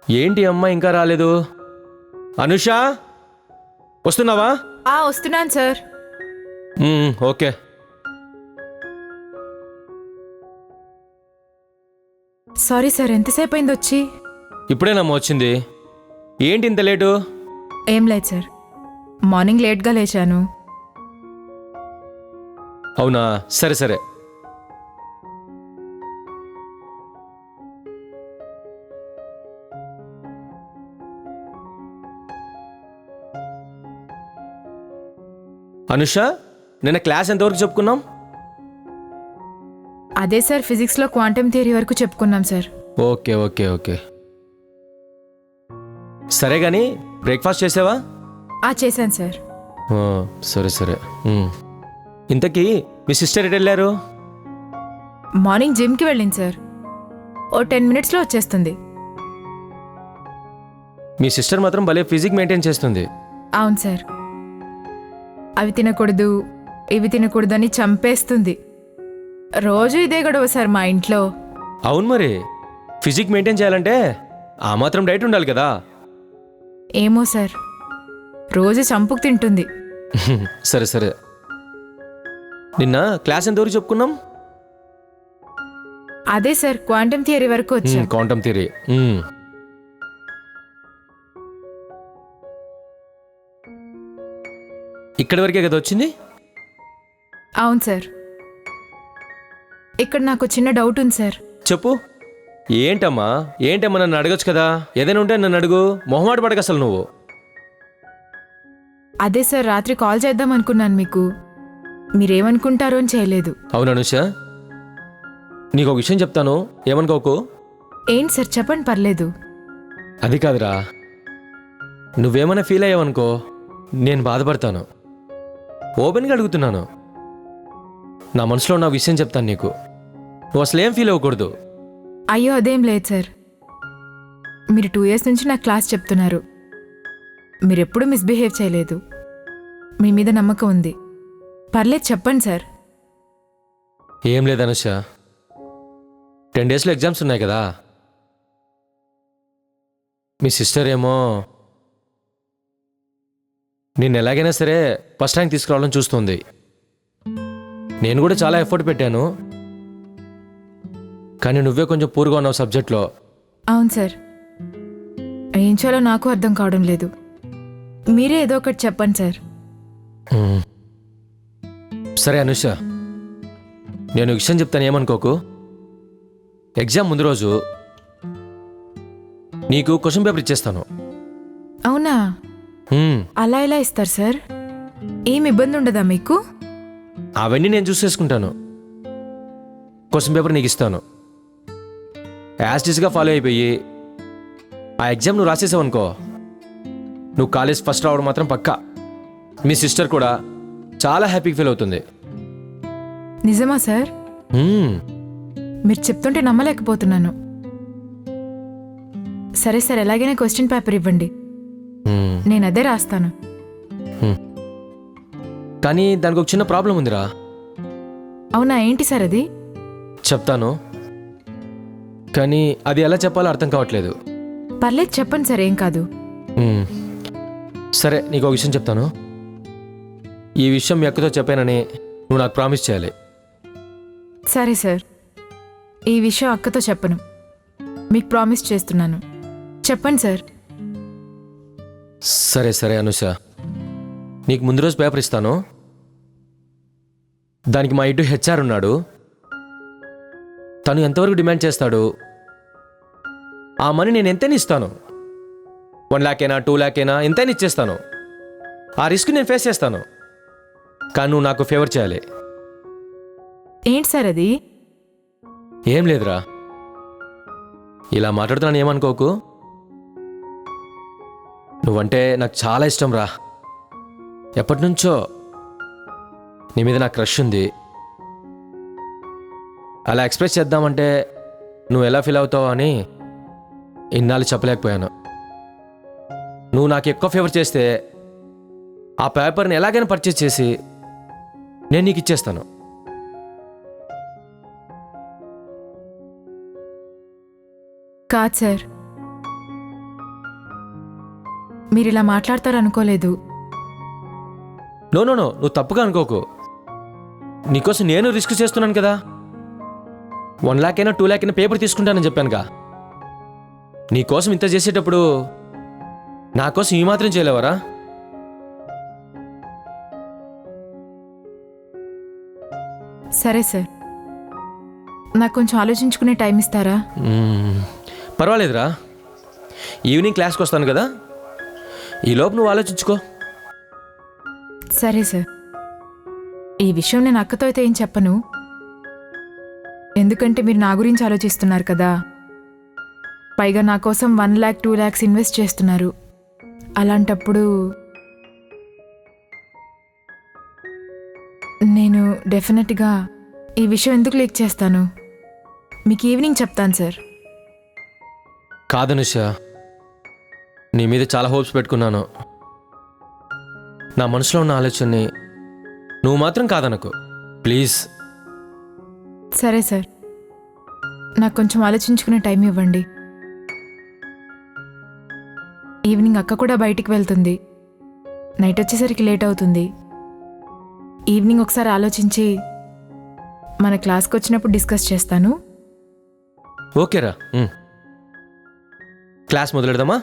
ఏంటి అమ్మ ఇంకా రాలేదు? అనుష, వస్తున్నావా? వస్తున్నాను సార్. ఓకే. సారీ సార్, ఎంతసేపు అయింది వచ్చి? ఇప్పుడేనమ్మా వచ్చింది. ఏంటి ఇంత లేటు? ఏం లేదు సార్, మార్నింగ్ లేట్గా లేచాను. అవునా, సరే సరే. అనుష, నిన్న క్లాస్ ఎంతవరకు చెప్పుకున్నాం? అదే సార్, ఫిజిక్స్లో క్వాంటమ్ థియరీ వరకు చెప్పుకున్నాం సార్. Okay okay okay. సరే కానీ బ్రేక్ఫాస్ట్ చేసావా? చేశాను సార్. సరే సరే. ఇంతకీ మీ సిస్టర్ ఎటు వెళ్ళారు? మార్నింగ్ జిమ్కి వెళ్ళింది సార్, ఓ 10 minutesలో వచ్చేస్తుంది. మీ సిస్టర్ మాత్రం భలే ఫిజిక్ మెయింటైన్ చేస్తుంది. అవును సార్, అవి తినకూడదు ఇవి తినకూడదు అని చంపేస్తుంది. రోజు ఇదే గొడవ సార్ మా ఇంట్లో. అవును, మరి ఫిజిక్ మెయింటైన్ చేయాలంటే ఆ మాత్రం డైట్ ఉండాలి కదా. ఏమో సార్, రోజు చంపుకు తింటుంది. సరే సరే. నిన్న క్లాస్ ఎంతవరకు చెప్పుకున్నాం? అదే సార్, క్వాంటమ్ థియరీ వరకు వచ్చా. Quantum theory. ఇక్కడి వరకే కదా వచ్చింది? అవును సార్. ఇక్కడ నాకు చిన్న డౌట్ ఉంది సార్. చెప్పు. ఏంటమ్మా నన్ను అడగచ్చు కదా. ఏదైనా ఉంటే నన్ను అడుగు, మొహమాట పడక అసలు నువ్వు. అదే సార్, రాత్రి కాల్ చేద్దాం అనుకున్నాను మీకు, మీరేమనుకుంటారో అని చేయలేదు. అవును అనుష, నీకు ఒక విషయం చెప్తాను, ఏమనుకోకు. ఏంటి సార్, చెప్పండి, పర్లేదు. అది కాదురా, నువ్వేమైనా ఫీల్ అయ్యావనుకో నేను బాధపడతాను. ఓపెన్గా అడుగుతున్నాను, నా మనసులో ఉన్న విషయం చెప్తాను నీకు. నువ్వు అసలు ఏం ఫీల్ అవ్వకూడదు. అయ్యో అదేం లేదు సార్, మీరు 2 years నుంచి నాకు క్లాస్ చెప్తున్నారు, మీరెప్పుడూ మిస్బిహేవ్ చేయలేదు, మీ మీద నమ్మకం ఉంది. పర్లేదు, చెప్పండి సార్. ఏం లేదు అనుష, 10 daysలో ఎగ్జామ్స్ ఉన్నాయి కదా. మీ సిస్టర్ ఏమో నేను ఎలాగైనా సరే ఫస్ట్ ర్యాంక్ తీసుకురావాలని చూస్తుంది. నేను కూడా చాలా ఎఫర్ట్ పెట్టాను, కానీ నువ్వే కొంచెం పూర్గా ఉన్నావు సబ్జెక్ట్లో. అవును సార్, ఏం చేయాలో నాకు అర్థం కావడం లేదు, మీరే ఏదో ఒకటి చెప్పండి సార్. సరే అనుష, నేను విషయం చెప్తాను, ఏమనుకోకు. ఎగ్జామ్ ముందు రోజు నీకు క్వశ్చన్ పేపర్ ఇచ్చేస్తాను. అవునా? అలా ఎలా ఇస్తారు సార్? ఏం ఇబ్బంది ఉండదా మీకు? అవన్నీ నేను చూసేసుకుంటాను. క్వశ్చన్ పేపర్ నీకు ఇస్తాను, యాస్టిస్గా ఫాలో అయిపోయి ఆ ఎగ్జామ్ నువ్వు రాసేసావు అనుకో, నువ్వు కాలేజ్ ఫస్ట్ రావడం మాత్రం పక్కా. మీ సిస్టర్ కూడా చాలా హ్యాపీగా ఫీల్ అవుతుంది. నిజమా సార్? మీరు చెప్తుంటే నమ్మలేకపోతున్నాను. సరే సార్, ఎలాగైనా క్వశ్చన్ పేపర్ ఇవ్వండి, నేను అదే రాస్తాను. కానీ దానికి ఒక చిన్న ప్రాబ్లం ఉందిరా. అవునా, ఏంటి సార్ అది? చెప్తాను, కానీ అది ఎలా చెప్పాలో అర్థం కావట్లేదు. పర్లేదు, చెప్పండి సార్, ఏం కాదు. సరే, నీకు ఒక విషయం చెప్తాను. ఈ విషయం మీ అక్కతో చెప్పానని నువ్వు నాకు ప్రామిస్ చేయాలి. సరే సార్, ఈ విషయం అక్కతో చెప్పను, మీకు ప్రామిస్ చేస్తున్నాను. చెప్పండి సార్. సరే సరే అనుష, నీకు ముందు రోజు పేపర్ ఇస్తాను. దానికి మా ఇంటి హెచ్ఆర్ ఉన్నాడు, తను ఎంతవరకు డిమాండ్ చేస్తాడు ఆ మనీ నేను ఎంతైనా ఇస్తాను. 1 lakh అయినా 2 lakh అయినా ఎంతైనా ఇచ్చేస్తాను. ఆ రిస్క్ నేను ఫేస్ చేస్తాను, కానీ నువ్వు నాకు ఫేవర్ చేయాలి. ఏంటి సార్ అది? ఏం లేదురా, ఇలా మాట్లాడుతున్నాను, ఏమనుకోకు. నువ్వంటే నాకు చాలా ఇష్టం రా, ఎప్పటి నుంచో నీ మీద నాకు క్రష్ ఉంది. అలా ఎక్స్ప్రెస్ చేద్దామంటే నువ్వు ఎలా ఫీల్ అవుతావు అని ఇన్నాళ్ళు చెప్పలేకపోయాను. నువ్వు నాకు ఎక్కువ ఫేవర్ చేస్తే ఆ పేపర్ని ఎలాగైనా పర్చేస్ చేసి నేను నీకు ఇచ్చేస్తాను. కాదు సార్, మీరు ఇలా మాట్లాడతారనుకోలేదు. నో నో నో నువ్వు తప్పుగా అనుకోకు. నీకోసం నేను రిస్క్ చేస్తున్నాను కదా. 1 lakh అయినా 2 lakh అయినా పేపర్ తీసుకుంటానని చెప్పానుగా. నీకోసం ఇంత చేసేటప్పుడు నా కోసం ఈ మాత్రం చేయలేవరా? సరే సార్, నాకు కొంచెం ఆలోచించుకునే టైం ఇస్తారా? పర్వాలేదురా, ఈవినింగ్ క్లాస్కి వస్తాను కదా, ఈలోపు నువ్వు ఆలోచించుకో. సరే సార్, ఈ విషయం నేను అక్కతో అయితే ఏం చెప్పను, ఎందుకంటే మీరు నా గురించి ఆలోచిస్తున్నారు కదా. పైగా నా కోసం 1 lakh 2 lakhs ఇన్వెస్ట్ చేస్తున్నారు. అలాంటప్పుడు నేను డెఫినెట్గా ఈ విషయం ఎందుకు లీక్ చేస్తాను? మీకు ఈవినింగ్ చెప్తాను సార్. కాదనుష, నీ మీద చాలా హోప్స్ పెట్టుకున్నాను. నా మనసులో ఉన్న ఆలోచనని నువ్వు మాత్రం కాదనకు ప్లీజ్. సరే సార్, నాకు కొంచెం ఆలోచించుకునే టైం ఇవ్వండి. ఈవినింగ్ అక్క కూడా బయటికి వెళ్తుంది, నైట్ వచ్చేసరికి లేట్ అవుతుంది. ఈవినింగ్ ఒకసారి ఆలోచించి మన క్లాస్కి వచ్చినప్పుడు డిస్కస్ చేస్తాను. ఓకేరా, క్లాస్ మొదలెడదామా?